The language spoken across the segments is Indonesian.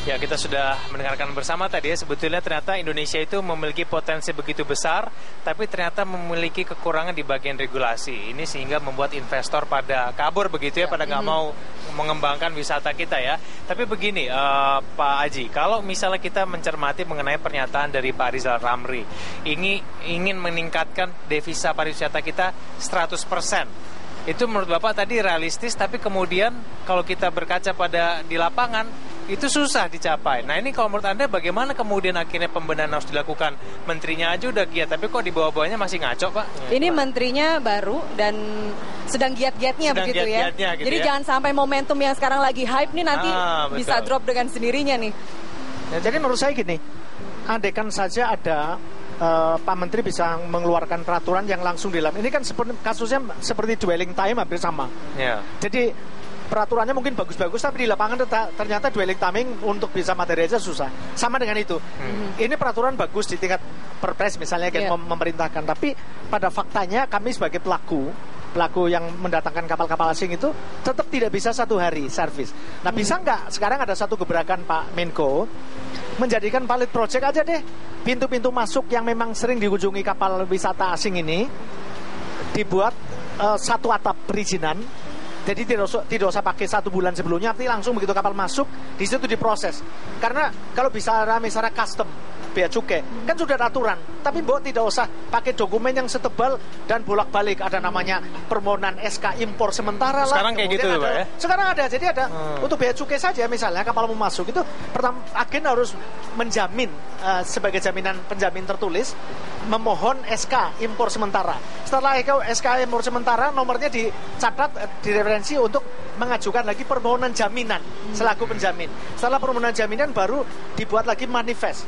Ya, kita sudah mendengarkan bersama tadi ya, sebetulnya ternyata Indonesia itu memiliki potensi begitu besar, tapi ternyata memiliki kekurangan di bagian regulasi. Ini sehingga membuat investor pada kabur begitu ya, pada nggak mau mengembangkan wisata kita ya. Tapi begini, Pak Aji, kalau misalnya kita mencermati mengenai pernyataan dari Pak Rizal Ramli, ingin meningkatkan devisa pariwisata kita 100%. Itu menurut Bapak tadi realistis, tapi kemudian kalau kita berkaca pada di lapangan, itu susah dicapai. Nah ini kalau menurut Anda bagaimana kemudian akhirnya pembenahan harus dilakukan? Menterinya aja udah giat, tapi kok di bawah-bawahnya masih ngaco, Pak? Ini menterinya baru dan sedang giat-giatnya begitu ya. Gitu jadi ya? Jangan sampai momentum yang sekarang lagi hype nih nanti bisa drop dengan sendirinya nih. Ya, jadi menurut saya gini, andaikan saja ada Pak Menteri bisa mengeluarkan peraturan yang langsung dilakukan. Ini kan kasusnya seperti dwelling time hampir sama. Yeah. Jadi peraturannya mungkin bagus-bagus, tapi di lapangan ternyata dwelling timing untuk bisa materi aja susah. Sama dengan itu. Ini peraturan bagus di tingkat perpres misalnya kayak memerintahkan, tapi pada faktanya kami sebagai pelaku yang mendatangkan kapal-kapal asing itu tetap tidak bisa 1 hari servis. Nah bisa nggak sekarang ada satu gebrakan Pak Menko menjadikan pilot project aja deh, pintu-pintu masuk yang memang sering dikunjungi kapal wisata asing ini dibuat satu atap perizinan. Jadi tidak usah pakai 1 bulan sebelumnya, tapi langsung begitu kapal masuk di situ diproses. Karena kalau bisa misalnya custom bea cukai kan sudah ada aturan, tapi Mbok tidak usah pakai dokumen yang setebal dan bolak-balik, ada namanya permohonan SK impor sementara lah. Sekarang kayak gitu ada, Pak ya? Sekarang ada, jadi ada untuk bea cukai saja misalnya kapal mau masuk itu pertama agen harus menjamin sebagai jaminan penjamin tertulis memohon SK impor sementara. Setelah SK impor sementara nomornya dicatat direferensi untuk mengajukan lagi permohonan jaminan selaku penjamin. Setelah permohonan jaminan baru dibuat lagi manifest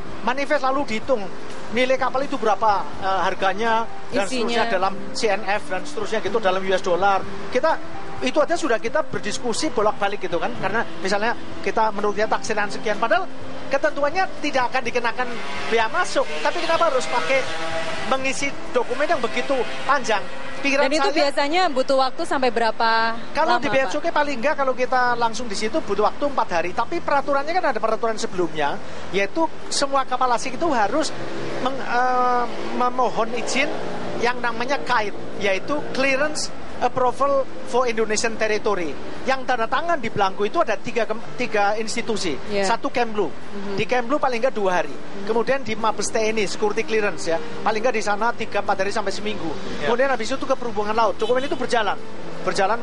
lalu dihitung nilai kapal itu berapa, harganya dan seterusnya dalam CNF dan seterusnya gitu dalam US dollar. Kita itu aja sudah kita berdiskusi bolak-balik gitu kan, karena misalnya kita menurutnya taksiran sekian, padahal ketentuannya tidak akan dikenakan bea masuk, tapi kenapa harus pakai mengisi dokumen yang begitu panjang? Pikiran dan itu saya, biasanya butuh waktu sampai berapa kalau lama, di bea cukai paling enggak kalau kita langsung di situ butuh waktu 4 hari. Tapi peraturannya kan ada peraturan sebelumnya, yaitu semua kapal asing itu harus memohon izin yang namanya KAIT, yaitu Clearance Approval for Indonesian Territory. Yang tanda tangan di belangku itu ada tiga institusi. Satu Kemlu. Di Kemlu paling enggak 2 hari. Kemudian di Mabes TNI Security Clearance ya, paling enggak di sana 3-4 hari sampai seminggu. Kemudian habis itu ke perhubungan laut. Dokumen itu berjalan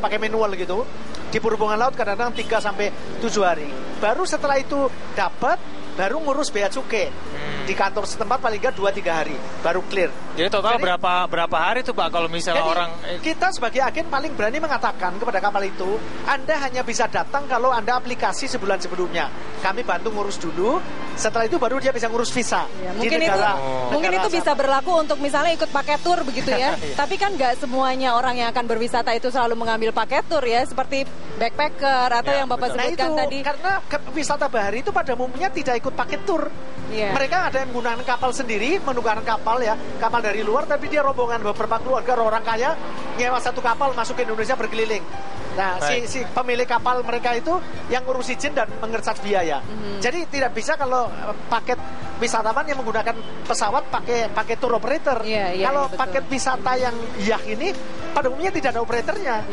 pakai manual gitu. Di perhubungan laut kadang-kadang 3 sampai 7 hari. Baru setelah itu dapat, baru ngurus bea cukai. Di kantor setempat paling enggak 2-3 hari baru clear. Jadi total berapa hari tuh Pak kalau misalnya orang kita sebagai agen paling berani mengatakan kepada kapal itu, Anda hanya bisa datang kalau Anda aplikasi sebulan sebelumnya. Kami bantu ngurus dulu, setelah itu baru dia bisa ngurus visa. Ya, mungkin itu bisa berlaku untuk misalnya ikut paket tour begitu ya. Tapi kan nggak semuanya orang yang akan berwisata itu selalu mengambil paket tour ya, seperti backpacker atau yang Bapak sebutkan tadi. Karena wisata bahari itu pada umumnya tidak ikut paket tour. Mereka ada yang menggunakan kapal sendiri, menukarkan kapal ya, kapal dari luar, tapi dia rombongan beberapa keluarga orang kaya nyewa satu kapal masuk ke Indonesia berkeliling. Nah, si pemilik kapal mereka itu yang ngurus izin dan mengerjas biaya. Jadi tidak bisa kalau paket wisatawan yang menggunakan pesawat pakai tour operator. Kalau paket wisata yang ini pada umumnya tidak ada operatornya.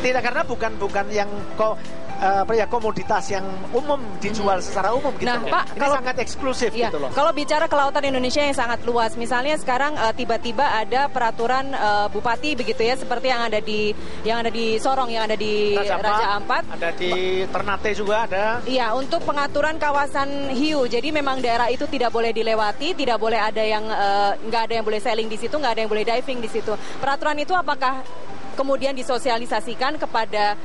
Tidak, karena bukan yang komoditas yang umum dijual secara umum gitu. Nah, Pak, ini sangat eksklusif gitu loh. Kalau bicara kelautan Indonesia yang sangat luas, misalnya sekarang tiba-tiba ada peraturan bupati begitu ya, seperti yang ada di Sorong, yang ada di Raja Ampat, ada di Ternate juga ada. Iya, untuk pengaturan kawasan hiu. Jadi memang daerah itu tidak boleh dilewati, tidak boleh ada yang nggak ada yang boleh sailing di situ, nggak ada yang boleh diving di situ. Peraturan itu apakah kemudian disosialisasikan kepada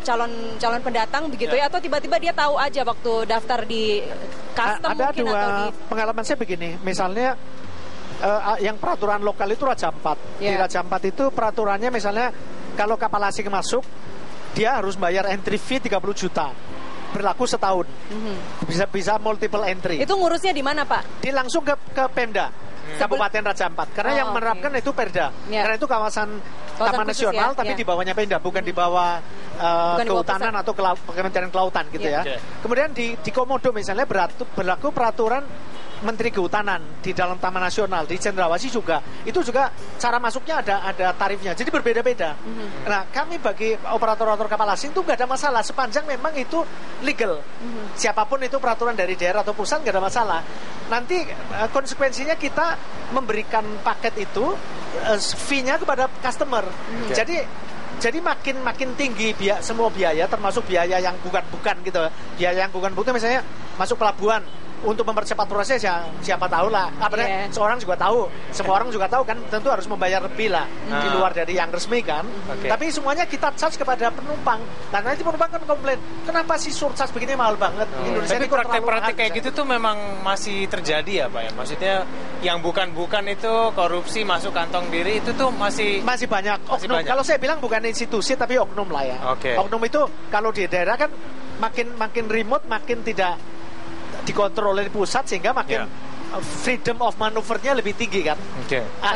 calon pendatang begitu ya, atau tiba-tiba dia tahu aja waktu daftar di custom ada mungkin dua, atau di pengalaman saya begini, misalnya yang peraturan lokal itu Raja Ampat. Di Raja Ampat itu peraturannya misalnya kalau kapal asing masuk dia harus bayar entry fee 30 juta. Berlaku setahun. Bisa multiple entry. Itu ngurusnya di mana, Pak? Dia langsung ke Pemda. Kabupaten Raja Ampat. Karena yang menerapkan itu Perda. Karena itu kawasan Taman Nasional, tapi di bawahnya Pemda, bukan di bawah Kehutanan atau Kementerian Kelautan gitu ya. Kemudian di Komodo misalnya berlaku peraturan Menteri Kehutanan di dalam Taman Nasional. Di Cendrawasih juga itu juga cara masuknya ada tarifnya, jadi berbeda-beda. Nah, kami bagi operator-operator kapal asing itu nggak ada masalah sepanjang memang itu legal. Siapapun itu peraturan dari daerah atau pusat nggak ada masalah. Nanti konsekuensinya kita memberikan paket itu fee-nya kepada customer. Jadi makin tinggi semua biaya, termasuk biaya yang bukan gitu. Biaya yang bukan misalnya masuk pelabuhan untuk mempercepat proses ya siapa tahu lah. Seorang juga tahu, semua orang juga tahu kan, tentu harus membayar lebih lah di luar dari yang resmi kan. Tapi semuanya kita charge kepada penumpang. Dan nanti penumpang kan komplain, kenapa sih surcharge begini mahal banget? Indonesia tapi praktek-praktek kayak gitu tuh memang masih terjadi ya Pak ya? Maksudnya yang bukan itu korupsi masuk kantong diri itu tuh masih banyak. Oknum. Kalau saya bilang bukan institusi tapi oknum lah ya. Oknum itu kalau di daerah kan makin remote, makin tidak dikontrol oleh pusat, sehingga makin freedom of maneuvernya lebih tinggi kan.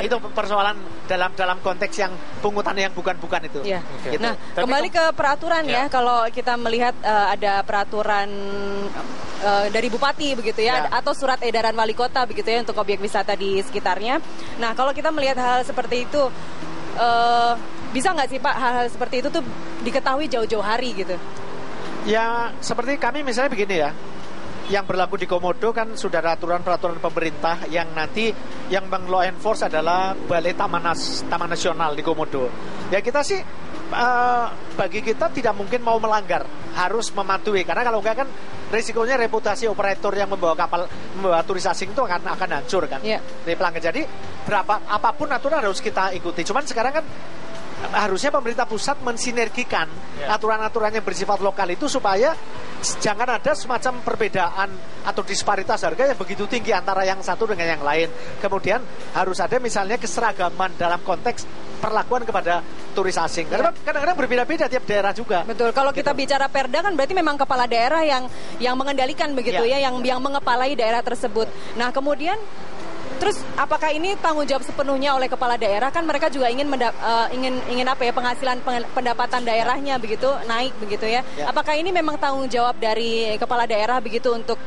Itu persoalan dalam konteks yang pungutan yang bukan itu. Gitu. Nah, kembali ke peraturan ya. Kalau kita melihat ada peraturan dari bupati begitu ya, atau surat edaran wali kota begitu ya untuk objek wisata di sekitarnya. Nah, kalau kita melihat hal seperti itu, bisa nggak sih Pak hal-hal seperti itu tuh diketahui jauh-jauh hari gitu? Ya, seperti kami misalnya begini ya. Yang berlaku di Komodo kan sudah ada peraturan pemerintah yang nanti yang meng-law enforce adalah Balai Taman Nasional di Komodo. Ya kita sih bagi kita tidak mungkin mau melanggar, harus mematuhi, karena kalau enggak kan risikonya reputasi operator yang membawa turis asing itu akan hancur kan. Dari pelanggar. Jadi apapun aturan harus kita ikuti. Cuman sekarang kan harusnya pemerintah pusat mensinergikan aturan-aturan yang bersifat lokal itu supaya jangan ada semacam perbedaan atau disparitas harga yang begitu tinggi antara yang satu dengan yang lain. Kemudian harus ada misalnya keseragaman dalam konteks perlakuan kepada turis asing. Karena kadang-kadang berbeda-beda tiap daerah juga. Betul. Kalau kita bicara Perda kan berarti memang kepala daerah yang mengendalikan begitu yang mengepalai daerah tersebut. Nah, kemudian terus apakah ini tanggung jawab sepenuhnya oleh kepala daerah? Kan mereka juga ingin penghasilan pendapatan daerahnya begitu naik begitu ya. Apakah ini memang tanggung jawab dari kepala daerah begitu untuk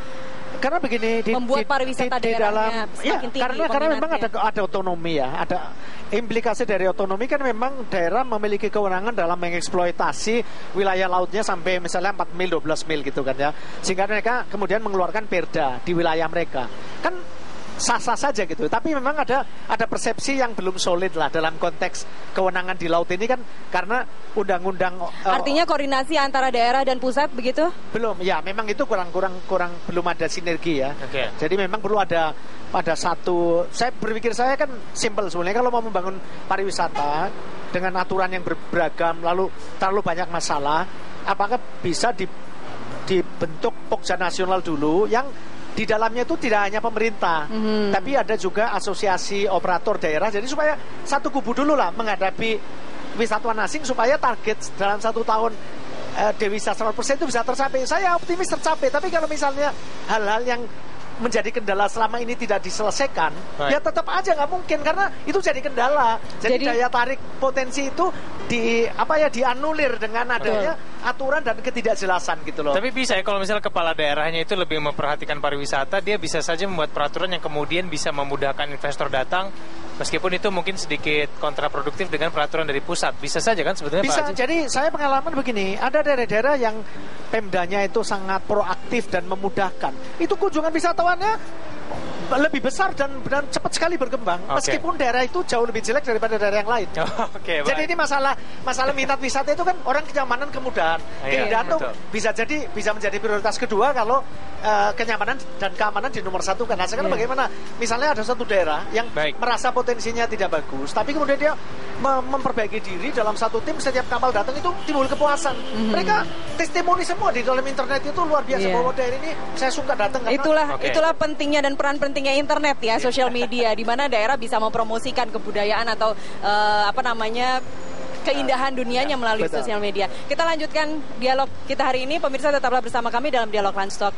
karena begini membuat pariwisata daerahnya semakin tinggi? Karena memang ada otonomi ya, ada implikasi dari otonomi kan memang daerah memiliki kewenangan dalam mengeksploitasi wilayah lautnya sampai misalnya 4 mil, 12 mil gitu kan ya. Sehingga mereka kemudian mengeluarkan perda di wilayah mereka. Kan sah-sah saja gitu, tapi memang ada persepsi yang belum solid lah dalam konteks kewenangan di laut ini kan, karena undang-undang artinya koordinasi antara daerah dan pusat begitu? Belum, ya memang itu kurang belum ada sinergi ya. Jadi memang perlu ada satu, saya berpikir saya kan simple sebenarnya, kalau mau membangun pariwisata dengan aturan yang beragam lalu terlalu banyak masalah, apakah bisa dibentuk Pokja Nasional dulu yang di dalamnya itu tidak hanya pemerintah, tapi ada juga asosiasi operator daerah. Jadi supaya satu kubu dulu lah menghadapi wisatawan asing, supaya target dalam 1 tahun devisa 100% itu bisa tercapai. Saya optimis tercapai, tapi kalau misalnya hal-hal yang menjadi kendala selama ini tidak diselesaikan, ya tetap aja nggak mungkin, karena itu jadi kendala. Jadi daya tarik potensi itu dianulir dengan adanya aturan dan ketidakjelasan gitu loh. Tapi bisa ya kalau misalnya kepala daerahnya itu lebih memperhatikan pariwisata, dia bisa saja membuat peraturan yang kemudian bisa memudahkan investor datang, meskipun itu mungkin sedikit kontraproduktif dengan peraturan dari pusat. Bisa saja kan sebetulnya bisa, Pak Haji? Jadi saya pengalaman begini, ada daerah-daerah yang Pemdanya itu sangat proaktif dan memudahkan. Itu kunjungan wisatawannya lebih besar dan cepat sekali berkembang, meskipun daerah itu jauh lebih jelek daripada daerah yang lain. Jadi ini masalah minat wisata itu kan orang kenyamanan, kemudahan. Keindahan tuh bisa menjadi prioritas kedua kalau kenyamanan dan keamanan di nomor 1 kan. Nah, sekarang bagaimana? Misalnya ada satu daerah yang merasa potensinya tidak bagus, tapi kemudian dia memperbaiki diri dalam satu tim, setiap kapal datang itu timbul kepuasan. Mereka testimoni semua di dalam internet itu luar biasa bahwa daerah ini saya suka datang. Itulah pentingnya dan peran pentingnya internet ya, sosial media, di mana daerah bisa mempromosikan kebudayaan atau keindahan dunianya melalui sosial media. Kita lanjutkan dialog kita hari ini, pemirsa tetaplah bersama kami dalam Dialog Lunch Talk.